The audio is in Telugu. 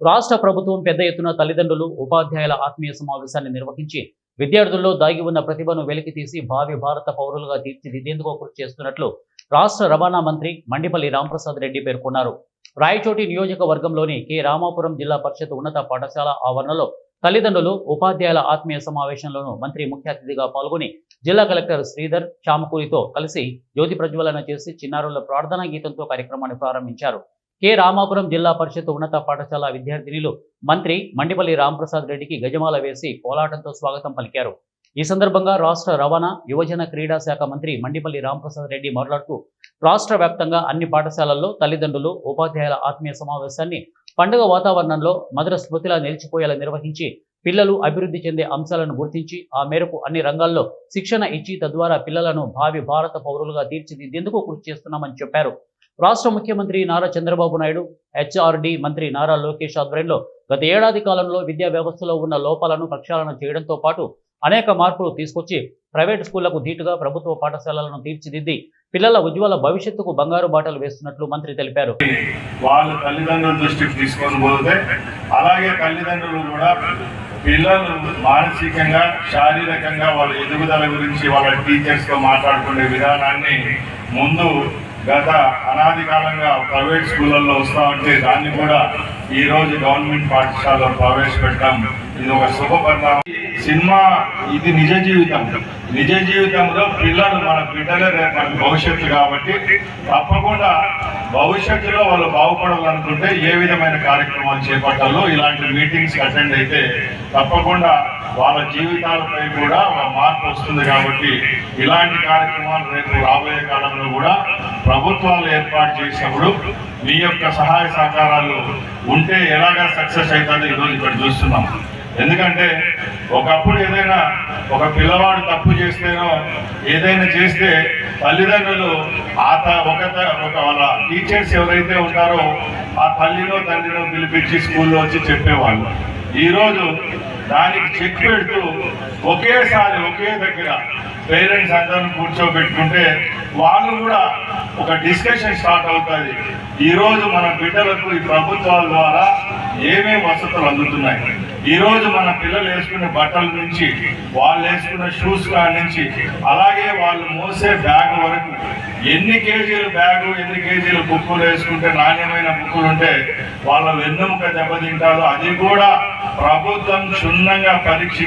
రాష్ట్ర ప్రభుత్వం పెద్ద ఎత్తున తల్లిదండ్రులు, ఉపాధ్యాయుల ఆత్మీయ సమావేశాన్ని నిర్వహించి విద్యార్థుల్లో దాగి ఉన్న ప్రతిభను వెలికితీసి భావి భారత పౌరులుగా తీర్చిదిద్దేందుకు కృషి చేస్తున్నట్లు రాష్ట్ర రవాణా మంత్రి మండిపల్లి రాంప్రసాద్ రెడ్డి పేర్కొన్నారు. రాయచోటి నియోజకవర్గంలోని కె రామాపురం జిల్లా పరిషత్ ఉన్నత పాఠశాల ఆవరణలో తల్లిదండ్రులు, ఉపాధ్యాయుల ఆత్మీయ సమావేశంలోనూ మంత్రి ముఖ్య అతిథిగా పాల్గొని జిల్లా కలెక్టర్ శ్రీధర్ చామకూరితో కలిసి జ్యోతి ప్రజ్వలన చేసి చిన్నారుల ప్రార్థనా గీతంతో కార్యక్రమాన్ని ప్రారంభించారు. కె రామాపురం జిల్లా పరిషత్ ఉన్నత పాఠశాల విద్యార్థినులు మంత్రి మండిపల్లి రాంప్రసాద్ రెడ్డికి గజమాల వేసి కోలాటంతో స్వాగతం పలికారు. ఈ సందర్భంగా రాష్ట్ర రవాణా, యువజన క్రీడా శాఖ మంత్రి మండిపల్లి రాంప్రసాద్ రెడ్డి మాట్లాడుతూ రాష్ట్ర వ్యాప్తంగా అన్ని పాఠశాలల్లో తల్లిదండ్రులు, ఉపాధ్యాయుల ఆత్మీయ సమావేశాన్ని పండుగ వాతావరణంలో మధుర స్మృతిలా నిలిచిపోయేలా నిర్వహించి పిల్లలు అభివృద్ధి చెందే అంశాలను గుర్తించి ఆ మేరకు అన్ని రంగాల్లో శిక్షణ ఇచ్చి తద్వారా పిల్లలను భావి భారత పౌరులుగా తీర్చిదిద్దేందుకు కృషి చేస్తున్నామని చెప్పారు. రాష్ట్ర ముఖ్యమంత్రి నారా చంద్రబాబు నాయుడు, హెచ్ఆర్డి మంత్రి నారా లోకేష్ ఆధ్వర్యంలో గత ఏడాది కాలంలో విద్యా వ్యవస్థలో ఉన్న లోపాలను ప్రక్షాళన చేయడంతో పాటు అనేక మార్పులు తీసుకొచ్చి ప్రైవేటు స్కూళ్లకు ధీటుగా ప్రభుత్వ పాఠశాలలను తీర్చిదిద్ది పిల్లల ఉజ్వల భవిష్యత్తుకు బంగారు బాటలు వేస్తున్నట్లు మంత్రి తెలిపారు. వాళ్ళు తల్లిదండ్రుల దృష్టికి తీసుకొని పోతే అలాగే తల్లిదండ్రులు కూడా పిల్లలు మానసికంగా, శారీరకంగా వాళ్ళ ఎదుగుదల గురించి వాళ్ళ టీచర్స్తో మాట్లాడుకునే విధానాన్ని ముందు గత అనాది కాలంగా ప్రైవేట్ స్కూళ్ళల్లో వస్తూ ఉంటే దాన్ని కూడా ఈరోజు గవర్నమెంట్ పాఠశాలలో ప్రవేశపెట్టడం ఇది ఒక శుభ పరిణామం. సినిమా ఇది నిజ జీవితంలో పిల్లలు మన బిడ్డలే రేపు మన భవిష్యత్తు కాబట్టి తప్పకుండా భవిష్యత్తులో వాళ్ళు బాగుపడాలనుకుంటే ఏ విధమైన కార్యక్రమాలు చేపట్టాలో ఇలాంటి మీటింగ్స్ అటెండ్ అయితే తప్పకుండా వాళ్ళ జీవితాలపై కూడా మార్పు వస్తుంది. కాబట్టి ఇలాంటి కార్యక్రమాలు రేపు రాబోయే కాలంలో కూడా ప్రభుత్వాలు ఏర్పాటు చేసినప్పుడు మీ యొక్క సహాయ సహకారాలు ఉంటే ఎలాగా సక్సెస్ అవుతుందో ఈరోజు ఇక్కడ చూస్తున్నాం. ఎందుకంటే ఒకప్పుడు ఏదైనా ఒక పిల్లవాడు తప్పు చేస్తేనో ఏదైనా చేస్తే తల్లిదండ్రులు ఒక వాళ్ళ టీచర్స్ ఎవరైతే ఉంటారో ఆ తల్లినో తండ్రినో పిలిపించి స్కూల్లో వచ్చి చెప్పేవాళ్ళు. ఈరోజు దానికి చెక్ పెడుతూ ఒకేసారి ఒకే దగ్గర పేరెంట్స్ అందరూ కూర్చోబెట్టుకుంటే వాళ్ళు కూడా ఒక డిస్కషన్ స్టార్ట్ అవుతుంది. ఈరోజు మన బిడ్డలకు ఈ ప్రభుత్వాల ద్వారా ఏమేమి వసతులు అందుతున్నాయి, ఈరోజు మన పిల్లలు వేసుకునే బట్టల నుంచి వాళ్ళు వేసుకున్న షూస్ నుంచి అలాగే వాళ్ళు మోసే బ్యాగ్ వరకు ఎన్ని కేజీలు బ్యాగు, ఎన్ని కేజీలు బుక్కులు వేసుకుంటే నాణ్యమైన బుక్కులు ఉంటే వాళ్ళ వెన్నెముక దెబ్బతింటారో అది కూడా ప్రభుత్వం క్షుణ్ణంగా పరీక్షించి